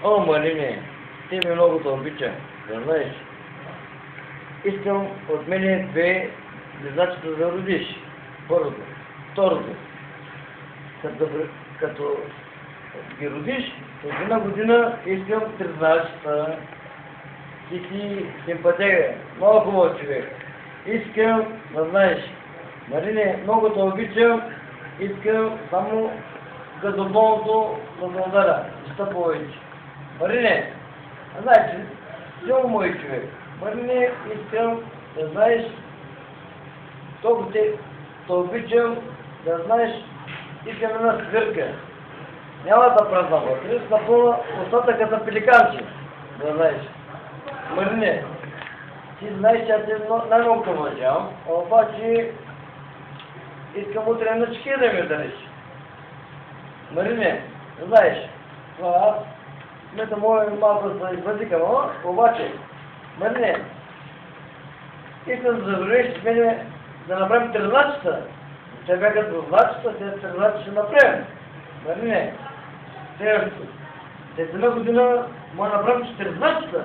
О, Малине, ти ми много да обича, да знаеш. Искам от мене две децачета да родиш. Първото. Второто. Като ги родиш, от една година искам 13-та. Ти си симпатия, много хубав човек. Искам да знаеш, Марине, много да обичам, искам само газоболното да се удара, нищо повече. Марине, знаеш, много мой човек. Марине, искам да знаеш, толкова те обичам, да знаеш, искам една свирка. Няма да празнам вътре, да напълна устата като пеликанче, да знаеш. Марине, ти знаеш, че аз те най-много уважавам, обаче искам утре на чеки да ми дариш. Марине, знаеш, аз смета мога малко да се извъзикам, обаче, Марине, искам да завървиш с мене да направим трезначета. Те бяха трезначета, те трезначета ще направим. Марине, след една година може да направим 14-та.